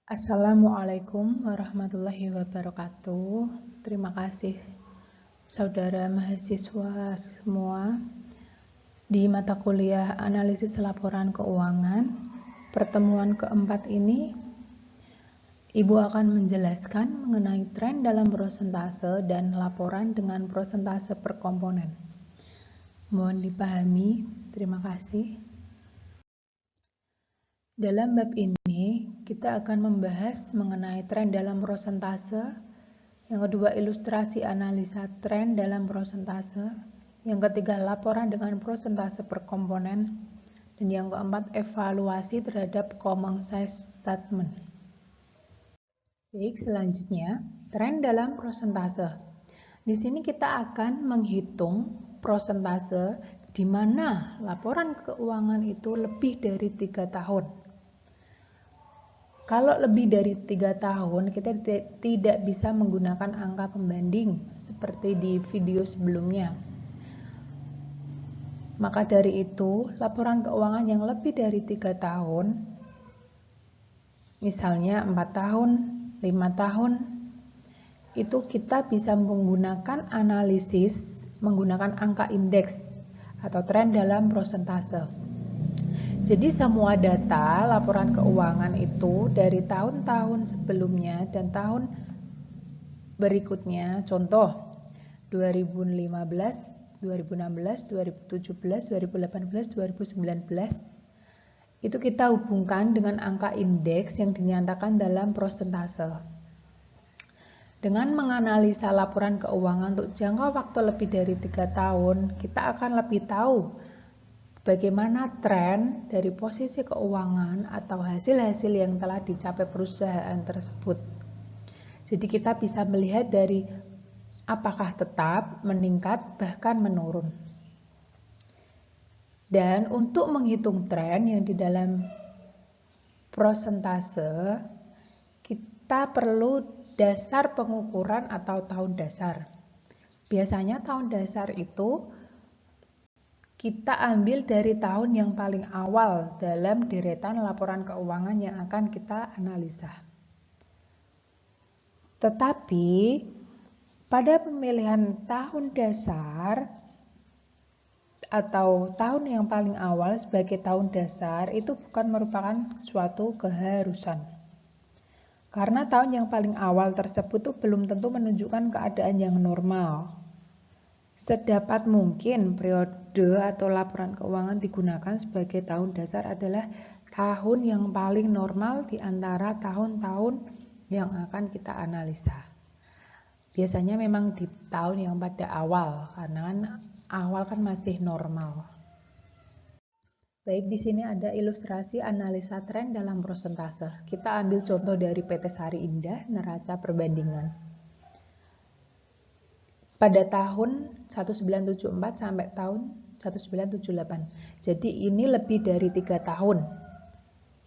Assalamualaikum warahmatullahi wabarakatuh. Terima kasih saudara mahasiswa semua di mata kuliah analisis laporan keuangan. Pertemuan keempat ini, Ibu akan menjelaskan mengenai tren dalam prosentase dan laporan dengan prosentase per komponen. Mohon dipahami, terima kasih. Dalam bab ini, kita akan membahas mengenai tren dalam prosentase, yang kedua ilustrasi analisa tren dalam prosentase, yang ketiga laporan dengan prosentase per komponen, dan yang keempat evaluasi terhadap common size statement. Baik, selanjutnya tren dalam prosentase. Di sini kita akan menghitung prosentase di mana laporan keuangan itu lebih dari 3 tahun. Kalau lebih dari 3 tahun, kita tidak bisa menggunakan angka pembanding seperti di video sebelumnya. Maka dari itu, laporan keuangan yang lebih dari 3 tahun, misalnya 4 tahun, 5 tahun, itu kita bisa menggunakan analisis menggunakan angka indeks atau tren dalam prosentase. Jadi semua data laporan keuangan itu dari tahun-tahun sebelumnya dan tahun berikutnya, contoh 2015, 2016, 2017, 2018, 2019, itu kita hubungkan dengan angka indeks yang dinyatakan dalam prosentase. Dengan menganalisa laporan keuangan untuk jangka waktu lebih dari 3 tahun, kita akan lebih tahu bagaimana tren dari posisi keuangan atau hasil-hasil yang telah dicapai perusahaan tersebut. Jadi kita bisa melihat dari apakah tetap, meningkat, bahkan menurun. Dan untuk menghitung tren yang di dalam prosentase, kita perlu dasar pengukuran atau tahun dasar. Biasanya tahun dasar itu kita ambil dari tahun yang paling awal dalam deretan laporan keuangan yang akan kita analisa. Tetapi pada pemilihan tahun dasar atau tahun yang paling awal sebagai tahun dasar itu bukan merupakan suatu keharusan. Karena tahun yang paling awal tersebut itu belum tentu menunjukkan keadaan yang normal. Sedapat mungkin periode atau laporan keuangan digunakan sebagai tahun dasar adalah tahun yang paling normal di antara tahun-tahun yang akan kita analisa. Biasanya memang di tahun yang pada awal, karena awal kan masih normal. Baik, di sini ada ilustrasi analisa tren dalam prosentase. Kita ambil contoh dari PT Sari Indah, neraca perbandingan. Pada tahun 1974 sampai tahun 1978. Jadi ini lebih dari 3 tahun.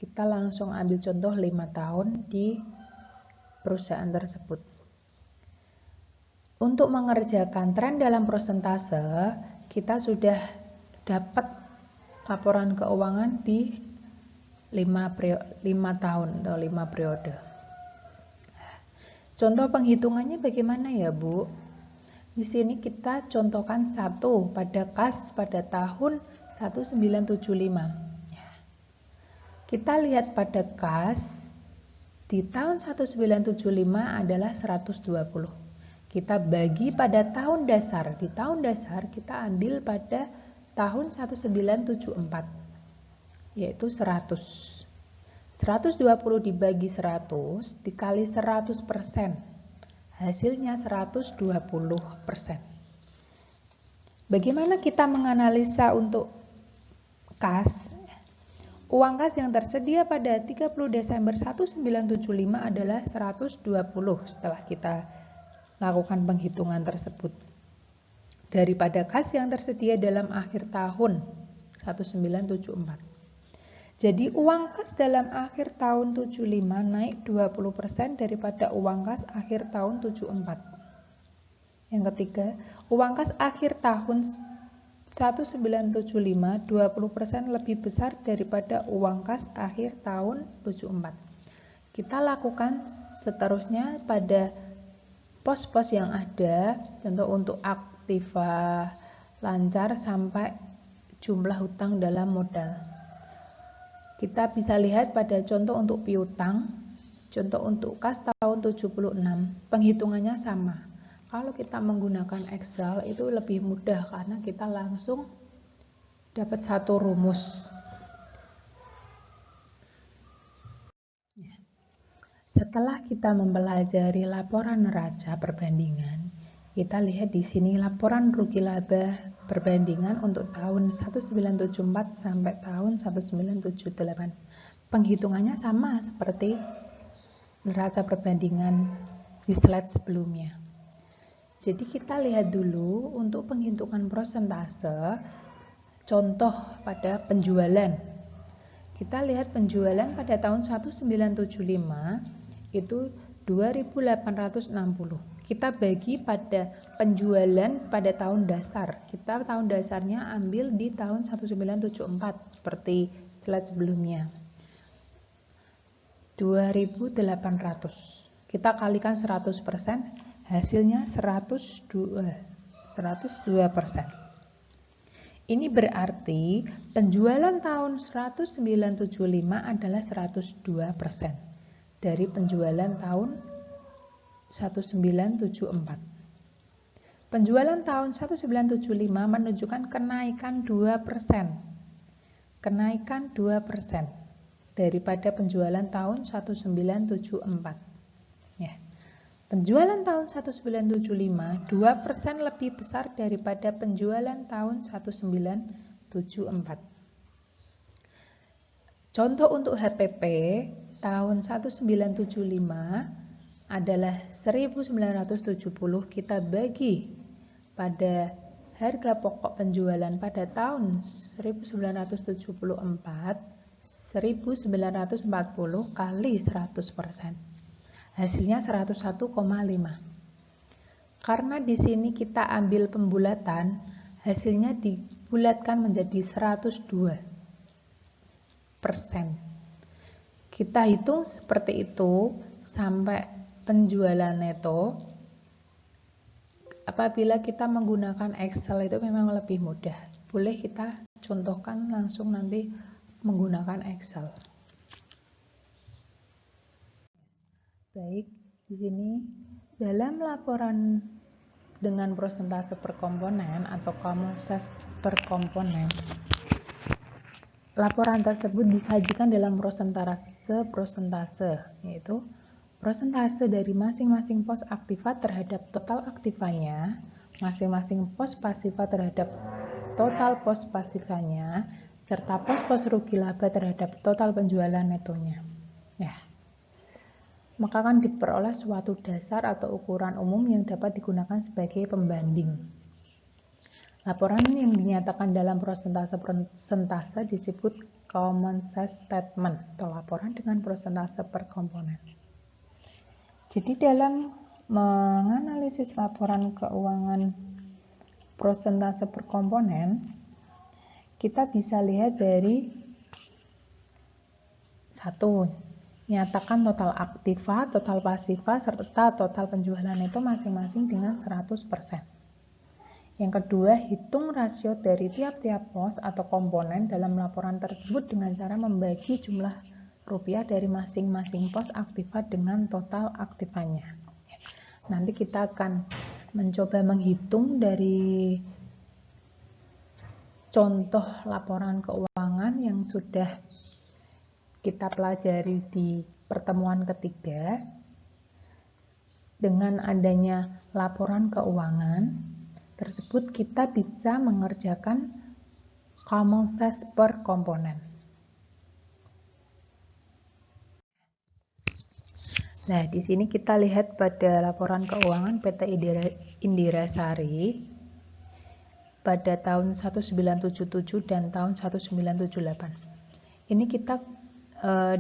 Kita langsung ambil contoh 5 tahun di perusahaan tersebut. Untuk mengerjakan tren dalam prosentase, kita sudah dapat laporan keuangan di 5 tahun atau 5 periode. Contoh penghitungannya bagaimana ya, Bu? Di sini kita contohkan satu pada kas pada tahun 1975. Kita lihat pada kas di tahun 1975 adalah 120. Kita bagi pada tahun dasar. Di tahun dasar kita ambil pada tahun 1974, yaitu 100. 120 dibagi 100 dikali 100%. Hasilnya 120%. Bagaimana kita menganalisa untuk kas? Uang kas yang tersedia pada 30 Desember 1975 adalah 120 setelah kita lakukan penghitungan tersebut. Daripada kas yang tersedia dalam akhir tahun 1974. Jadi uang kas dalam akhir tahun 75 naik 20% daripada uang kas akhir tahun 74. Yang ketiga, uang kas akhir tahun 1975 20% lebih besar daripada uang kas akhir tahun 74. Kita lakukan seterusnya pada pos-pos yang ada, contoh untuk aktiva lancar sampai jumlah hutang dalam modal. Kita bisa lihat pada contoh untuk piutang, contoh untuk kas tahun 76, penghitungannya sama. Kalau kita menggunakan Excel itu lebih mudah karena kita langsung dapat satu rumus. Setelah kita mempelajari laporan neraca perbandingan, kita lihat di sini laporan rugi laba perbandingan untuk tahun 1974 sampai tahun 1978. Penghitungannya sama seperti neraca perbandingan di slide sebelumnya. Jadi kita lihat dulu untuk penghitungan prosentase, contoh pada penjualan. Kita lihat penjualan pada tahun 1975 itu 2.860. Kita bagi pada penjualan pada tahun dasar. Kita tahun dasarnya ambil di tahun 1974 seperti slide sebelumnya. 2.800. Kita kalikan 100%, hasilnya 102%. Ini berarti penjualan tahun 1975 adalah 102% dari penjualan tahun 1974. Penjualan tahun 1975 menunjukkan kenaikan 2%. Kenaikan 2% daripada penjualan tahun 1974. Ya. Penjualan tahun 1975 2% lebih besar daripada penjualan tahun 1974. Contoh untuk HPP tahun 1975 adalah 1970, kita bagi pada harga pokok penjualan pada tahun 1974 1940 kali 100%. Hasilnya 101,5. Karena di sini kita ambil pembulatan, hasilnya dibulatkan menjadi 102%. Kita hitung seperti itu sampai penjualan neto. Apabila kita menggunakan Excel itu memang lebih mudah. Boleh kita contohkan langsung nanti menggunakan Excel. Baik, di sini dalam laporan dengan persentase per komponen atau common size per komponen, laporan tersebut disajikan dalam persentase, yaitu persentase dari masing-masing pos aktiva terhadap total aktivanya, masing-masing pos pasiva terhadap total pos pasivanya, serta pos-pos rugi laba terhadap total penjualan netonya. Ya. Maka akan diperoleh suatu dasar atau ukuran umum yang dapat digunakan sebagai pembanding. Laporan yang dinyatakan dalam persentase disebut common size statement atau laporan dengan persentase per komponen. Jadi dalam menganalisis laporan keuangan persentase per komponen, kita bisa lihat dari 1. Nyatakan total aktiva, total pasiva, serta total penjualan itu masing-masing dengan 100%. Yang kedua, hitung rasio dari tiap-tiap pos atau komponen dalam laporan tersebut dengan cara membagi jumlah rupiah dari masing-masing pos aktiva dengan total aktivanya. Nanti kita akan mencoba menghitung dari contoh laporan keuangan yang sudah kita pelajari di pertemuan ketiga. Dengan adanya laporan keuangan tersebut kita bisa mengerjakan common size per komponen. Nah, di sini kita lihat pada laporan keuangan PT Indirasari pada tahun 1977 dan tahun 1978. Ini kita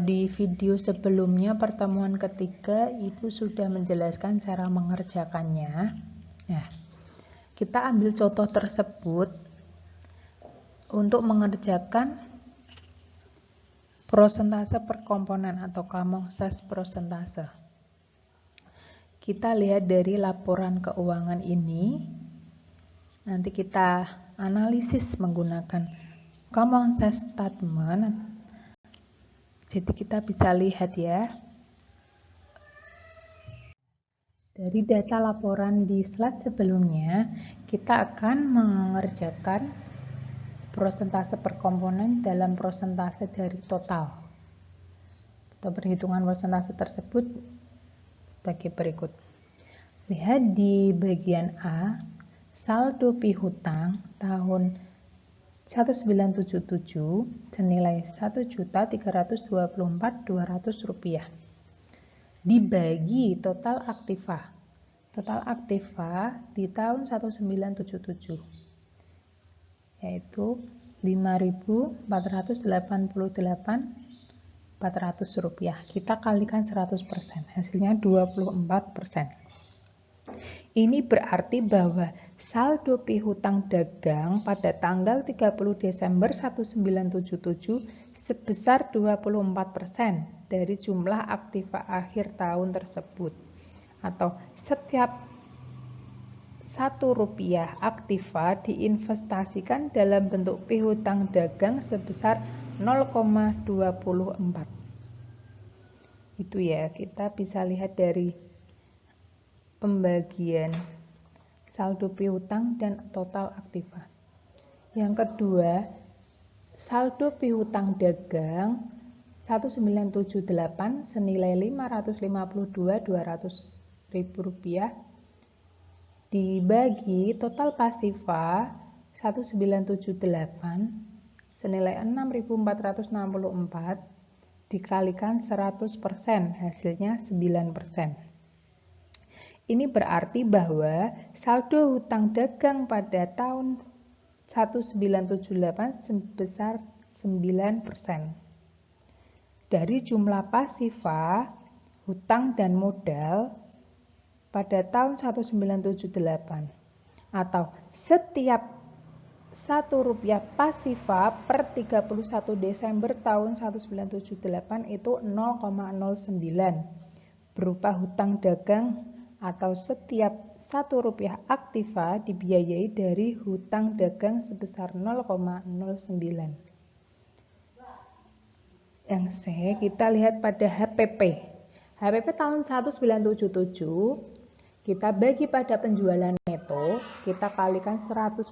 di video sebelumnya pertemuan ketiga Ibu sudah menjelaskan cara mengerjakannya. Nah, kita ambil contoh tersebut untuk mengerjakan Prosentase per komponen atau common size prosentase. Kita lihat dari laporan keuangan ini, nanti kita analisis menggunakan common size statement. Jadi kita bisa lihat ya, dari data laporan di slide sebelumnya, kita akan mengerjakan prosentase per komponen dalam prosentase dari total. Atau perhitungan prosentase tersebut sebagai berikut. Lihat di bagian A, saldo piutang tahun 1977 senilai Rp1.324.200 dibagi total aktiva. Total aktiva di tahun 1977 yaitu Rp5.488.400. Kita kalikan 100%, hasilnya 24%. Ini berarti bahwa saldo piutang dagang pada tanggal 30 Desember 1977 sebesar 24% dari jumlah aktiva akhir tahun tersebut, atau setiap Rp1 aktiva diinvestasikan dalam bentuk piutang dagang sebesar 0,24. Itu ya, kita bisa lihat dari pembagian saldo piutang dan total aktiva. Yang kedua, saldo piutang dagang 1978 senilai Rp552.200 dibagi total pasiva 1978 senilai Rp6.464 dikalikan 100%, hasilnya 9%. Ini berarti bahwa saldo hutang dagang pada tahun 1978 sebesar 9%. Dari jumlah pasiva, hutang dan modal pada tahun 1978, atau setiap Rp1 pasiva per 31 Desember tahun 1978 itu 0,09 berupa hutang dagang, atau setiap Rp1 aktiva dibiayai dari hutang dagang sebesar 0,09. Yang C, kita lihat pada HPP. HPP tahun 1977 kita bagi pada penjualan neto, kita kalikan 100%,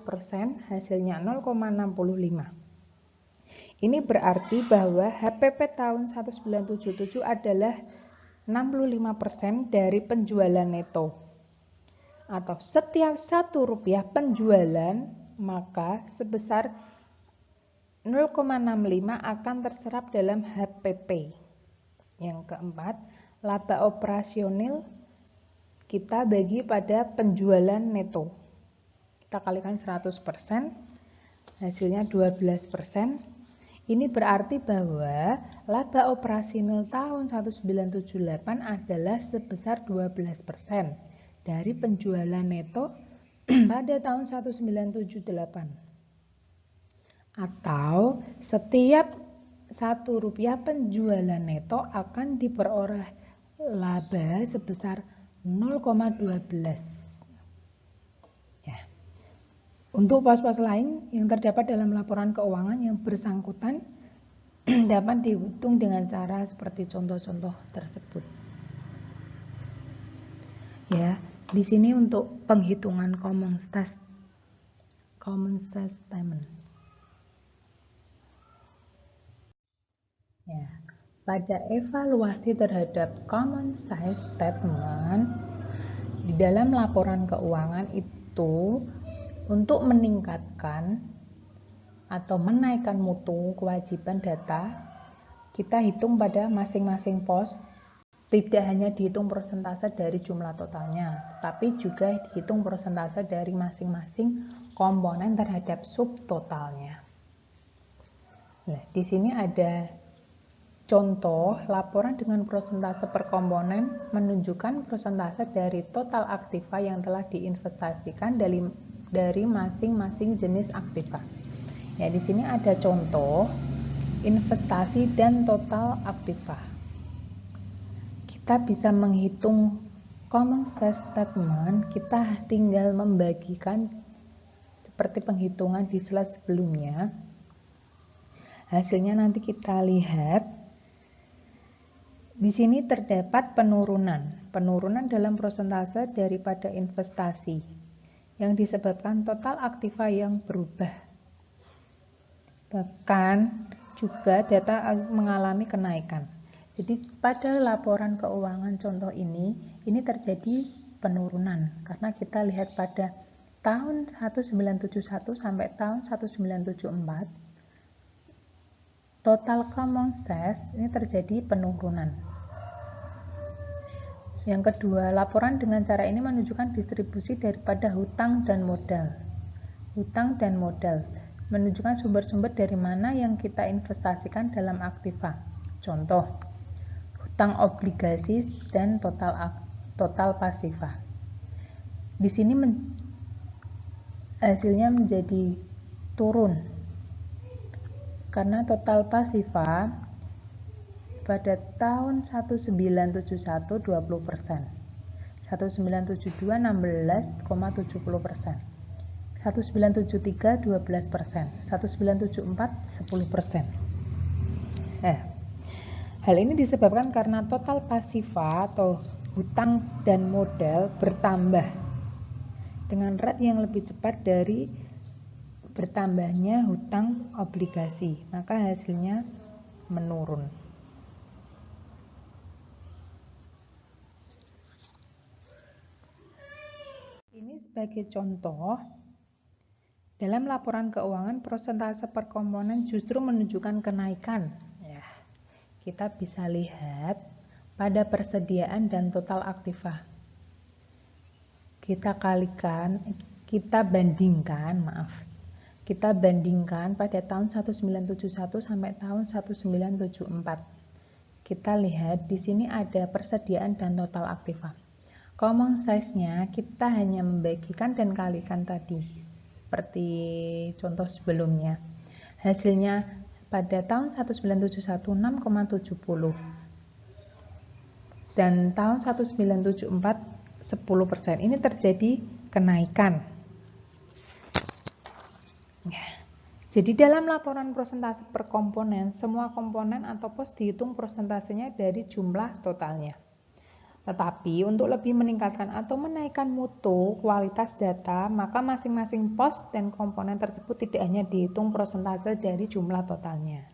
hasilnya 0,65. Ini berarti bahwa HPP tahun 1977 adalah 65% dari penjualan neto. Atau setiap Rp1 penjualan, maka sebesar 0,65 akan terserap dalam HPP. Yang keempat, laba operasional kita bagi pada penjualan neto. Kita kalikan 100%, hasilnya 12%. Ini berarti bahwa laba operasional tahun 1978 adalah sebesar 12% dari penjualan neto pada tahun 1978. Atau setiap Rp1 penjualan neto akan diperoleh laba sebesar 0,12. Ya. Untuk pos-pos lain yang terdapat dalam laporan keuangan yang bersangkutan dapat dihitung dengan cara seperti contoh-contoh tersebut. Ya, di sini untuk penghitungan common size statement. Ya, pada evaluasi terhadap common size statement di dalam laporan keuangan itu untuk meningkatkan atau menaikkan mutu kewajiban data, kita hitung pada masing-masing pos, tidak hanya dihitung persentase dari jumlah totalnya, tapi juga dihitung persentase dari masing-masing komponen terhadap subtotalnya. Nah, di sini ada contoh laporan dengan persentase per komponen menunjukkan persentase dari total aktiva yang telah diinvestasikan dari masing-masing jenis aktiva. Ya, di sini ada contoh investasi dan total aktiva. Kita bisa menghitung common sense statement, kita tinggal membagikan seperti penghitungan di slide sebelumnya. Hasilnya nanti kita lihat. Di sini terdapat penurunan dalam persentase daripada investasi yang disebabkan total aktiva yang berubah. Bahkan juga data mengalami kenaikan. Jadi pada laporan keuangan contoh ini terjadi penurunan karena kita lihat pada tahun 1971 sampai tahun 1974 total common sense ini terjadi penurunan. Yang kedua, laporan dengan cara ini menunjukkan distribusi daripada hutang dan modal. Hutang dan modal menunjukkan sumber-sumber dari mana yang kita investasikan dalam aktiva. Contoh, hutang obligasi dan total pasiva. Di sini hasilnya menjadi turun karena total pasiva pada tahun 1971 20%, 1972 16,70%, 1973 12%, 1974 10%. Hal ini disebabkan karena total pasiva atau hutang dan modal bertambah dengan rate yang lebih cepat dari bertambahnya hutang obligasi, maka hasilnya menurun. Ini sebagai contoh, dalam laporan keuangan persentase per komponen justru menunjukkan kenaikan. Kita bisa lihat pada persediaan dan total aktiva. Kita bandingkan pada tahun 1971 sampai tahun 1974. Kita lihat di sini ada persediaan dan total aktiva. Common size-nya kita hanya membagikan dan kalikan tadi, seperti contoh sebelumnya. Hasilnya pada tahun 1971 6,70 dan tahun 1974 10%. Ini terjadi kenaikan. Jadi dalam laporan persentase per komponen, semua komponen atau pos dihitung persentasenya dari jumlah totalnya. Tetapi untuk lebih meningkatkan atau menaikkan mutu kualitas data, maka masing-masing pos dan komponen tersebut tidak hanya dihitung persentase dari jumlah totalnya,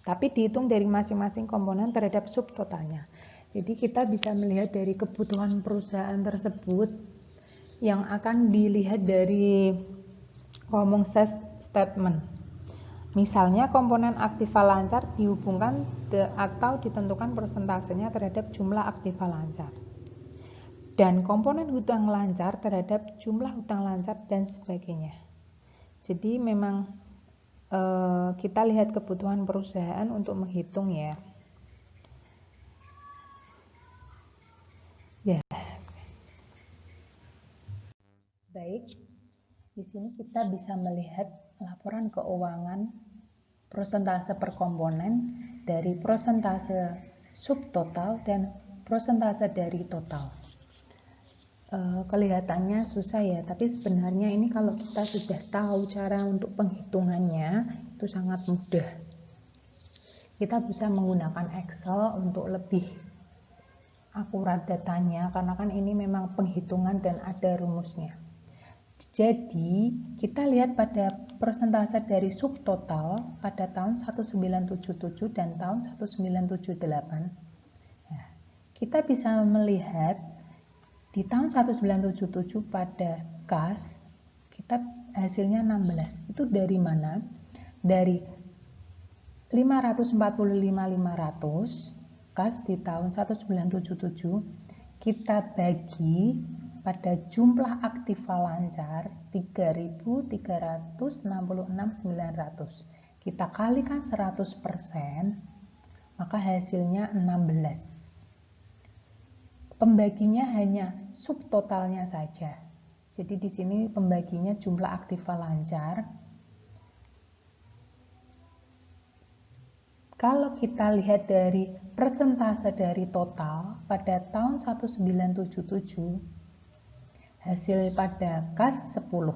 tapi dihitung dari masing-masing komponen terhadap subtotalnya. Jadi kita bisa melihat dari kebutuhan perusahaan tersebut yang akan dilihat dari common sense statement. Misalnya komponen aktiva lancar dihubungkan atau ditentukan persentasenya terhadap jumlah aktiva lancar. Dan komponen hutang lancar terhadap jumlah hutang lancar dan sebagainya. Jadi memang kita lihat kebutuhan perusahaan untuk menghitung ya. Baik, di sini kita bisa melihat laporan keuangan persentase per komponen dari persentase subtotal dan persentase dari total. Kelihatannya susah ya, tapi sebenarnya ini kalau kita sudah tahu cara untuk penghitungannya itu sangat mudah. Kita bisa menggunakan Excel untuk lebih akurat datanya karena kan ini memang penghitungan dan ada rumusnya. Jadi kita lihat pada persentase dari subtotal pada tahun 1977 dan tahun 1978. Nah, kita bisa melihat di tahun 1977 pada kas kita hasilnya 16. Itu dari mana? Dari 545.500 kas di tahun 1977 kita bagi pada jumlah aktiva lancar 3.366.900. Kita kalikan 100%, maka hasilnya 16. Pembaginya hanya subtotalnya saja. Jadi di sini pembaginya jumlah aktiva lancar Kalau kita lihat dari persentase dari total pada tahun 1977, hasil pada kas 10.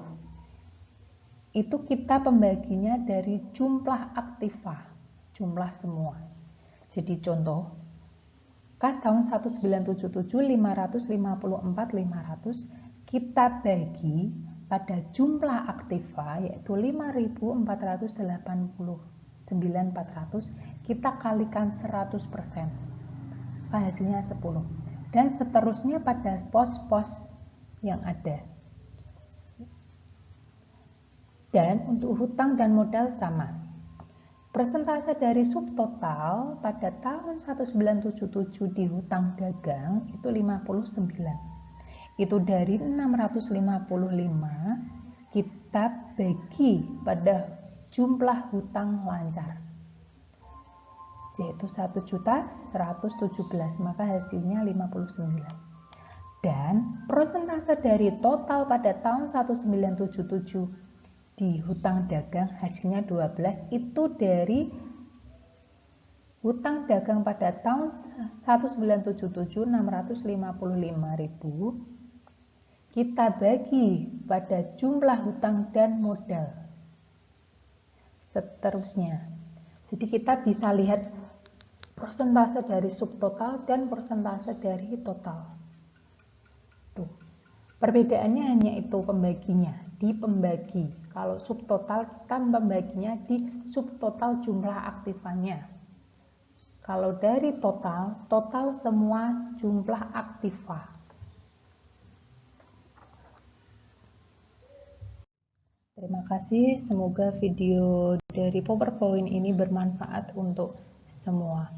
Itu kita pembaginya dari jumlah aktiva, jumlah semua. Jadi contoh, kas tahun 1977 554.500 kita bagi pada jumlah aktiva yaitu 5.489.400, kita kalikan 100%, hasilnya 10. Dan seterusnya pada pos-pos yang ada. Dan untuk hutang dan modal sama. Persentase dari subtotal pada tahun 1977 di hutang dagang itu 59. Itu dari 655 kita bagi pada jumlah hutang lancar, yaitu 1.117, maka hasilnya 59. Dan persentase dari total pada tahun 1977 di hutang dagang hasilnya 12, itu dari hutang dagang pada tahun 1977 655.000 kita bagi pada jumlah hutang dan modal. Seterusnya. Jadi kita bisa lihat persentase dari subtotal dan persentase dari total. Tuh. Perbedaannya hanya itu pembaginya, di pembagi. Kalau subtotal kita membaginya di subtotal jumlah aktifannya. Kalau dari total, total semua jumlah aktiva. Terima kasih, semoga video dari PowerPoint ini bermanfaat untuk semua.